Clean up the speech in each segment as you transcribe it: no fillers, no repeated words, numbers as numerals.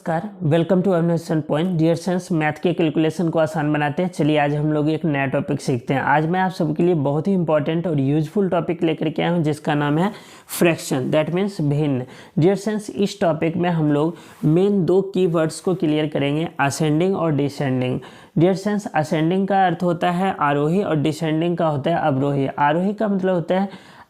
नमस्कार, welcome to Avneshan point. Dear friends, math के calculation को आसान बनाते हैं। चलिए आज हम लोग एक नया टॉपिक सीखते हैं। आज मैं आप सबके लिए बहुत ही इंपॉर्टेंट और यूजफुल टॉपिक लेकर के आया हूं जिसका नाम है फ्रैक्शन, दैट मीन्स भिन्न। डियर फ्रेंड्स, इस टॉपिक में हम लोग मेन दो कीवर्ड्स को क्लियर करेंगे, असेंडिंग और डिसेंडिंग। डियर फ्रेंड्स, असेंडिंग का अर्थ होता है आरोही और डिसेंडिंग का होता है अवरोही। आरोही का मतलब होता है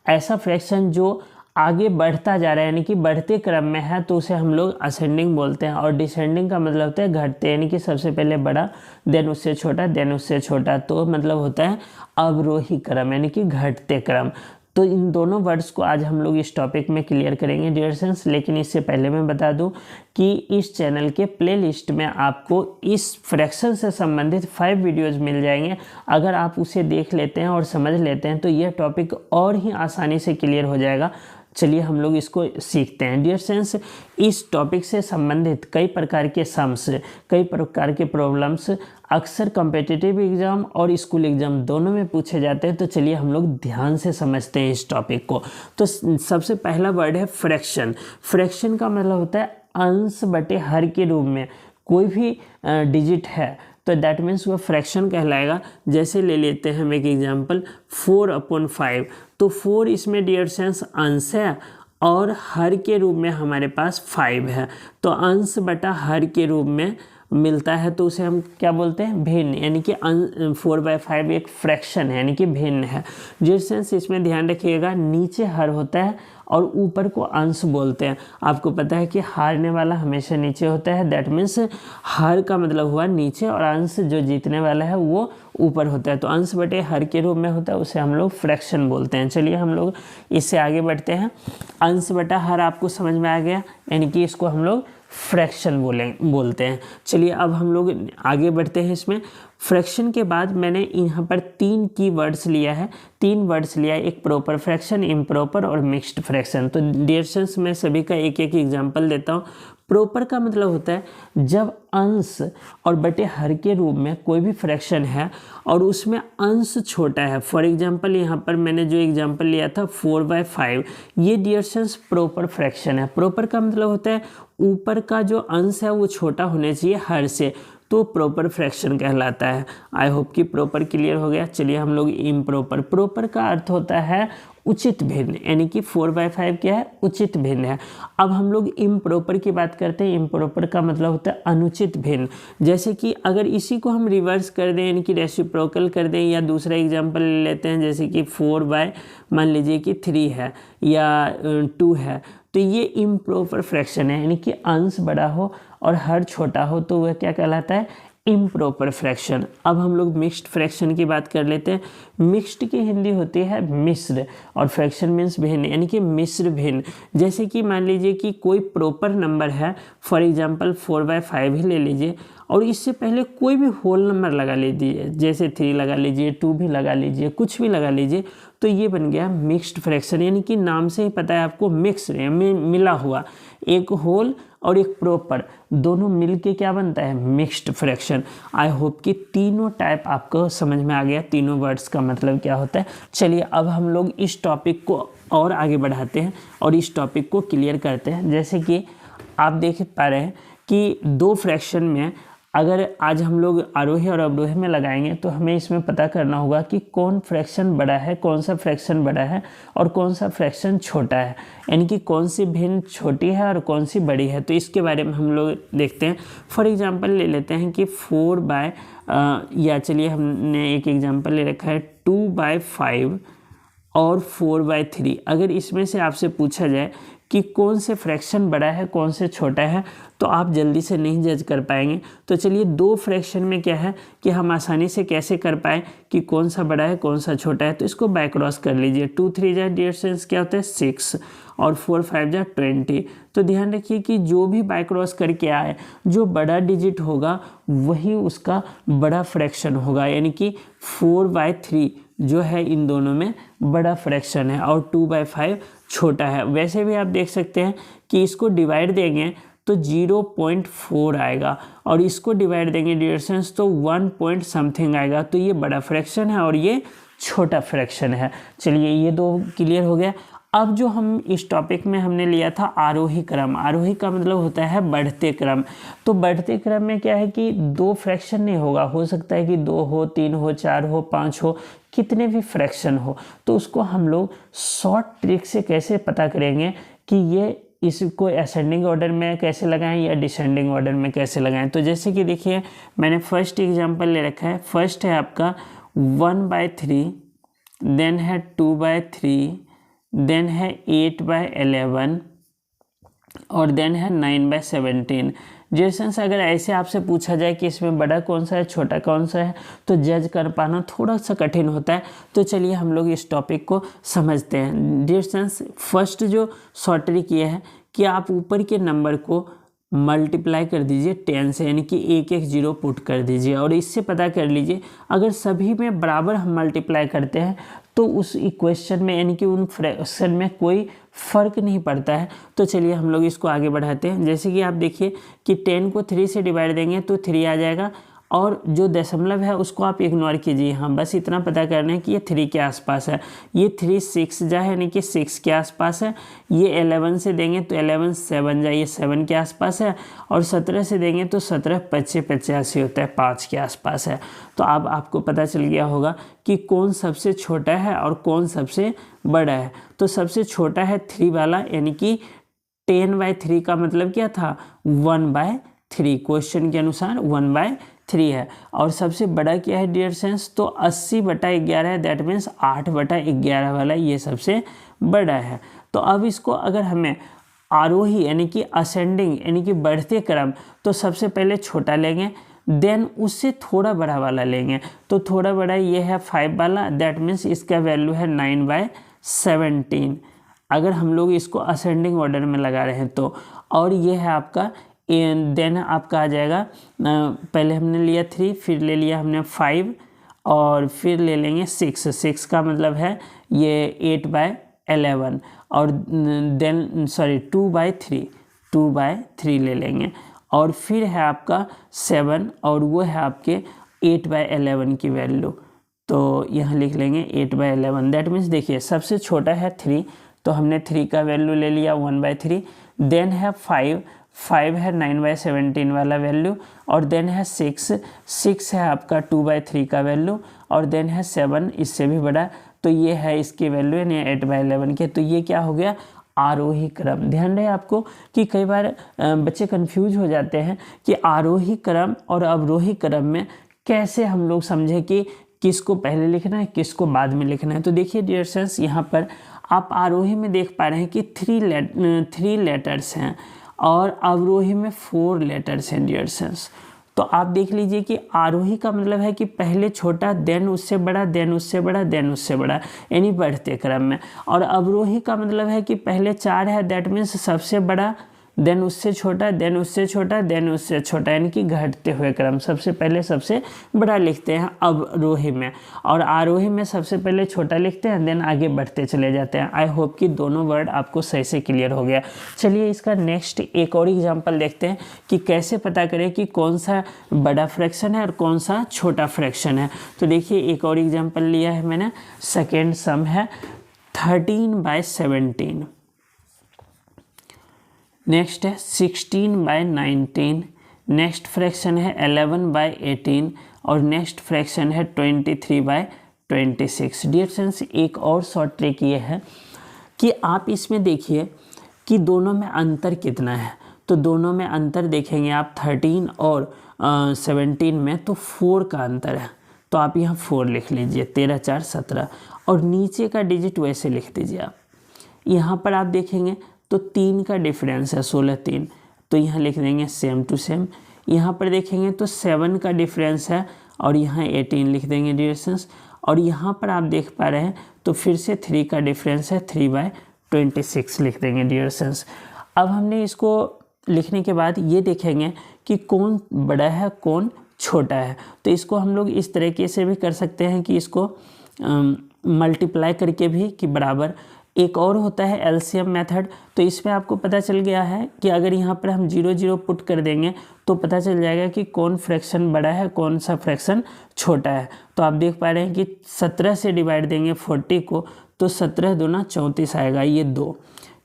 ऐसा फ्रैक्शन जो आगे बढ़ता जा रहा है, यानी कि बढ़ते क्रम में है, तो उसे हम लोग असेंडिंग बोलते हैं। और डिसेंडिंग का मतलब होता है घटते, यानी कि सबसे पहले बड़ा, देन उससे छोटा, देन उससे छोटा, तो मतलब होता है अवरोही क्रम, यानी कि घटते क्रम। तो इन दोनों वर्ड्स को आज हम लोग इस टॉपिक में क्लियर करेंगे डियर फ्रेंड्स। लेकिन इससे पहले मैं बता दूं कि इस चैनल के प्लेलिस्ट में आपको इस फ्रैक्शन से संबंधित 5 वीडियोज़ मिल जाएंगे। अगर आप उसे देख लेते हैं और समझ लेते हैं तो यह टॉपिक और ही आसानी से क्लियर हो जाएगा। चलिए हम लोग इसको सीखते हैं। डियर फ्रेंड्स, इस टॉपिक से संबंधित कई प्रकार के सम्स, कई प्रकार के प्रॉब्लम्स अक्सर कॉम्पिटिटिव एग्जाम और स्कूल एग्जाम दोनों में पूछे जाते हैं। तो चलिए हम लोग ध्यान से समझते हैं इस टॉपिक को। तो सबसे पहला वर्ड है फ्रैक्शन। फ्रैक्शन का मतलब होता है अंश बटे हर के रूप में कोई भी डिजिट है तो दैट मीन्स वह फ्रैक्शन कहलाएगा। जैसे ले लेते हैं हम एक एग्जांपल 4/5। तो 4 इसमें डियर फ्रेंड्स अंश है और हर के रूप में हमारे पास 5 है। तो अंश बटा हर के रूप में मिलता है तो उसे हम क्या बोलते हैं, भिन्न, यानी कि 4/5 एक फ्रैक्शन है, यानी कि भिन्न है। डियर फ्रेंड्स, इसमें ध्यान रखिएगा नीचे हर होता है और ऊपर को अंश बोलते हैं। आपको पता है कि हारने वाला हमेशा नीचे होता है, दैट मीन्स हर का मतलब हुआ नीचे और अंश जो जीतने वाला है वो ऊपर होता है। तो अंश बटे हर के रूप में होता है, उसे हम लोग फ्रैक्शन बोलते हैं। चलिए हम लोग इससे आगे बढ़ते हैं। अंश बटा हर आपको समझ में आ गया, यानी कि इसको हम लोग फ्रैक्शन बोलते हैं। चलिए अब हम लोग आगे बढ़ते हैं। इसमें फ्रैक्शन के बाद मैंने यहाँ पर 3 की वर्ड्स लिया है, 3 वर्ड्स लिया है, एक प्रॉपर फ्रैक्शन, इम्प्रॉपर और मिक्स्ड फ्रैक्शन। तो डियर फ्रेंड्स, मैं सभी का एक एक एग्जांपल देता हूँ। प्रॉपर का मतलब होता है जब अंश और बटे हर के रूप में कोई भी फ्रैक्शन है और उसमें अंश छोटा है। फॉर एग्जांपल यहाँ पर मैंने जो एग्जांपल लिया था 4/5, ये डियर फ्रेंड्स प्रॉपर फ्रैक्शन है। प्रॉपर का मतलब होता है ऊपर का जो अंश है वो छोटा होने चाहिए हर से, तो प्रॉपर फ्रैक्शन कहलाता है। आई होप कि प्रॉपर क्लियर हो गया। चलिए हम लोग इम्प्रॉपर। प्रॉपर का अर्थ होता है उचित भिन्न, यानी कि 4/5 क्या है, उचित भिन्न है। अब हम लोग इम्प्रॉपर की बात करते हैं। इम्प्रॉपर का मतलब होता है अनुचित भिन्न। जैसे कि अगर इसी को हम रिवर्स कर दें, यानी कि रेसिप्रोकल कर दें, या दूसरा एग्जांपल ले लेते हैं जैसे कि 4/ मान लीजिए कि 3 है या 2 है, तो ये इम्प्रॉपर फ्रैक्शन है, यानी कि अंश बड़ा हो और हर छोटा हो, तो वह क्या कहलाता है, इम्प्रॉपर फ्रैक्शन। अब हम लोग मिक्स्ड फ्रैक्शन की बात कर लेते हैं। मिक्स्ड की हिंदी होती है मिश्र और फ्रैक्शन मीन्स भिन्न, यानी कि मिश्र भिन्न। जैसे कि मान लीजिए कि कोई प्रॉपर नंबर है, फॉर एग्जांपल 4/5 ही ले लीजिए, और इससे पहले कोई भी होल नंबर लगा लीजिए, जैसे 3 लगा लीजिए, 2 भी लगा लीजिए, कुछ भी लगा लीजिए, तो ये बन गया मिक्स्ड फ्रैक्शन। यानी कि नाम से ही पता है आपको, मिक्स मिला हुआ, एक होल और एक प्रॉपर, दोनों मिलके क्या बनता है, मिक्स्ड फ्रैक्शन। आई होप कि तीनों टाइप आपको समझ में आ गया, तीनों वर्ड्स का मतलब क्या होता है। चलिए अब हम लोग इस टॉपिक को और आगे बढ़ाते हैं और इस टॉपिक को क्लियर करते हैं। जैसे कि आप देख पा रहे हैं कि 2 फ्रैक्शन में अगर आज हम लोग आरोही और अवरोही में लगाएंगे तो हमें इसमें पता करना होगा कि कौन फ्रैक्शन बड़ा है, कौन सा फ्रैक्शन बड़ा है और कौन सा फ्रैक्शन छोटा है, यानी कि कौन सी भिन्न छोटी है और कौन सी बड़ी है। तो इसके बारे में हम लोग देखते हैं। फॉर एग्जांपल ले लेते हैं कि 4/ या चलिए हमने एक एग्जांपल ले रखा है 2/5 और 4/3। अगर इसमें से आपसे पूछा जाए कि कौन से फ्रैक्शन बड़ा है, कौन से छोटा है, तो आप जल्दी से नहीं जज कर पाएंगे। तो चलिए 2 फ्रैक्शन में क्या है कि हम आसानी से कैसे कर पाए कि कौन सा बड़ा है, कौन सा छोटा है। तो इसको बाय क्रॉस कर लीजिए। 2 3 जा डियर फ्रेंड्स क्या होता है, 6 और 4 5 जा 20। तो ध्यान रखिए कि जो भी बाय क्रॉस करके आए, जो बड़ा डिजिट होगा वही उसका बड़ा फ्रैक्शन होगा, यानी कि 4/3 जो है इन दोनों में बड़ा फ्रैक्शन है और 2/5 छोटा है। वैसे भी आप देख सकते हैं कि इसको डिवाइड देंगे तो 0.4 आएगा और इसको डिवाइड देंगे डियर फ्रेंड्स तो 1 पॉइंट समथिंग आएगा। तो ये बड़ा फ्रैक्शन है और ये छोटा फ्रैक्शन है। चलिए ये 2 क्लियर हो गया। अब जो हम इस टॉपिक में हमने लिया था आरोही क्रम, आरोही का मतलब होता है बढ़ते क्रम। तो बढ़ते क्रम में क्या है कि 2 फ्रैक्शन नहीं होगा, हो सकता है कि 2 हो, 3 हो, 4 हो, 5 हो, कितने भी फ्रैक्शन हो। तो उसको हम लोग शॉर्ट ट्रिक से कैसे पता करेंगे कि ये इसको असेंडिंग ऑर्डर में कैसे लगाएं या डिसेंडिंग ऑर्डर में कैसे लगाएं। तो जैसे कि देखिए मैंने फर्स्ट एग्जांपल ले रखा है। फर्स्ट है आपका 1/3, देन है 2/3, देन है 8/11 और देन है 9/17। जैसे अगर ऐसे आपसे पूछा जाए कि इसमें बड़ा कौन सा है छोटा कौन सा है तो जज कर पाना थोड़ा सा कठिन होता है। तो चलिए हम लोग इस टॉपिक को समझते हैं। डियर फ्रेंड्स, फर्स्ट जो शॉर्ट ट्रिक ये है कि आप ऊपर के नंबर को मल्टीप्लाई कर दीजिए 10 से, यानी कि एक एक जीरो पुट कर दीजिए और इससे पता कर लीजिए अगर सभी में बराबर हम मल्टीप्लाई करते हैं तो उस इक्वेशन में यानी कि उन फ्रैक्शन में कोई फ़र्क नहीं पड़ता है। तो चलिए हम लोग इसको आगे बढ़ाते हैं। जैसे कि आप देखिए कि 10 को 3 से डिवाइड देंगे तो 3 आ जाएगा और जो दशमलव है उसको आप इग्नोर कीजिए। हाँ, बस इतना पता करना है कि ये 3 के आसपास है। ये 3 6 जा है यानी कि 6 के आसपास है। ये 11 से देंगे तो 11 7 जा, ये 7 के आसपास है। और 17 से देंगे तो 17 25 85 होता है, 5 के आसपास है। तो अब आपको पता चल गया होगा कि कौन सबसे छोटा है और कौन सबसे बड़ा है। तो सबसे छोटा है 3 वाला, यानी कि 10/3 का मतलब क्या था 1/3, क्वेश्चन के अनुसार 1/3 है। और सबसे बड़ा क्या है डियर फ्रेंड्स, तो 80/11 है, दैट मीन्स 8/11 वाला ये सबसे बड़ा है। तो अब इसको अगर हमें आरोही यानी कि असेंडिंग यानी कि बढ़ते क्रम, तो सबसे पहले छोटा लेंगे, देन उससे थोड़ा बड़ा वाला लेंगे। तो थोड़ा बड़ा ये है 5 वाला, दैट मीन्स इसका वैल्यू है 9/17 अगर हम लोग इसको असेंडिंग ऑर्डर में लगा रहे हैं तो। और ये है आपका देन आपका आ जाएगा, पहले हमने लिया 3, फिर ले लिया हमने 5 और फिर ले लेंगे 6 का मतलब है ये 8/11 और देन 2/3 ले लेंगे। और फिर है आपका 7 और वो है आपके 8/11 की वैल्यू, तो यहाँ लिख लेंगे 8/11। दैट मीन्स देखिए सबसे छोटा है 3, तो हमने 3 का वैल्यू ले लिया 1/3। देन है 5 है 9/17 वाला वैल्यू। और देन है 6 है आपका 2/3 का वैल्यू। और देन है 7 इससे भी बड़ा, तो ये है इसकी वैल्यू यानी 8/11 के। तो ये क्या हो गया आरोही क्रम। ध्यान रहे आपको कि कई बार बच्चे कंफ्यूज हो जाते हैं कि आरोही क्रम और अवरोही क्रम में कैसे हम लोग समझें कि किसको पहले लिखना है किसको बाद में लिखना है। तो देखिए डियर फ्रेंड्स, यहाँ पर आप आरोही में देख पा रहे हैं कि 3 लेटर्स हैं और अवरोही में 4 लेटर्स हैं डियर फ्रेंड्स। तो आप देख लीजिए कि आरोही का मतलब है कि पहले छोटा, देन उससे बड़ा, देन उससे बड़ा, देन उससे बड़ा, यानी बढ़ते क्रम में। और अवरोही का मतलब है कि पहले 4 है, दैट मीन्स सबसे बड़ा, देन उससे छोटा, देन उससे छोटा, देन उससे छोटा, यानी कि घटते हुए क्रम। सबसे पहले सबसे बड़ा लिखते हैं अवरोही में, और आरोही में सबसे पहले छोटा लिखते हैं, देन आगे बढ़ते चले जाते हैं। आई होप कि दोनों वर्ड आपको सही से क्लियर हो गया। चलिए इसका नेक्स्ट एक और एग्जांपल देखते हैं कि कैसे पता करें कि कौन सा बड़ा फ्रैक्शन है और कौन सा छोटा फ्रैक्शन है। तो देखिए एक और एग्जाम्पल लिया है मैंने, सेकेंड सम है 13/17। नेक्स्ट है 16/19। नेक्स्ट फ्रैक्शन है 11/18 और नेक्स्ट फ्रैक्शन है 23/26। डियर फ्रेंड्स, एक और शॉर्ट ट्रिक ये है कि आप इसमें देखिए कि दोनों में अंतर कितना है। तो दोनों में अंतर देखेंगे आप 13 और 17 में, तो 4 का अंतर है। तो आप यहाँ 4 लिख लीजिए, 13 4 17, और नीचे का डिजिट वैसे लिख दीजिए आप। यहाँ पर आप देखेंगे तो 3 का डिफरेंस है, 16 3, तो यहाँ लिख देंगे सेम टू सेम। यहाँ पर देखेंगे तो 7 का डिफरेंस है और यहाँ 18 लिख देंगे डियर फ्रेंड्स। और यहाँ पर आप देख पा रहे हैं तो फिर से 3 का डिफरेंस है, 3/26 लिख देंगे डियर फ्रेंड्स। अब हमने इसको लिखने के बाद ये देखेंगे कि कौन बड़ा है कौन छोटा है। तो इसको हम लोग इस तरीके से भी कर सकते हैं कि इसको मल्टीप्लाई करके भी कि बराबर। एक और होता है एलसीएम मेथड। तो इसमें आपको पता चल गया है कि अगर यहाँ पर हम 0 0 पुट कर देंगे तो पता चल जाएगा कि कौन फ्रैक्शन बड़ा है कौन सा फ्रैक्शन छोटा है। तो आप देख पा रहे हैं कि 17 से डिवाइड देंगे 40 को तो 17 दूना 34 आएगा, ये 2।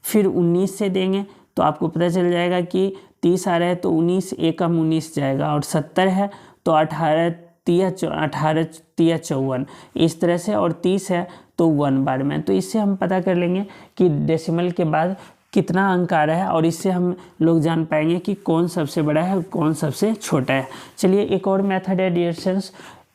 फिर 19 से देंगे तो आपको पता चल जाएगा कि 30 आ रहा है तो 19 एकम 19 जाएगा, और 70 है तो 18 तिया 54, इस तरह से, और 30 है तो 1 बार में। तो इससे हम पता कर लेंगे कि डेसिमल के बाद कितना अंक आ रहा है, और इससे हम लोग जान पाएंगे कि कौन सबसे बड़ा है और कौन सबसे छोटा है। चलिए एक और मेथड है डियर स्टूडेंट्स,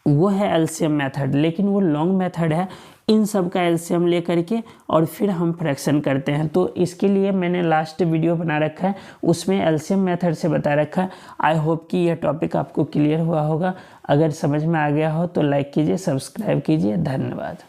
वो है एलसीएम मेथड, लेकिन वो लॉन्ग मेथड है। इन सब का एलसीएम ले करके और फिर हम फ्रैक्शन करते हैं। तो इसके लिए मैंने लास्ट वीडियो बना रखा है, उसमें एलसीएम मेथड से बता रखा है। आई होप कि यह टॉपिक आपको क्लियर हुआ होगा। अगर समझ में आ गया हो तो लाइक कीजिए, सब्सक्राइब कीजिए। धन्यवाद।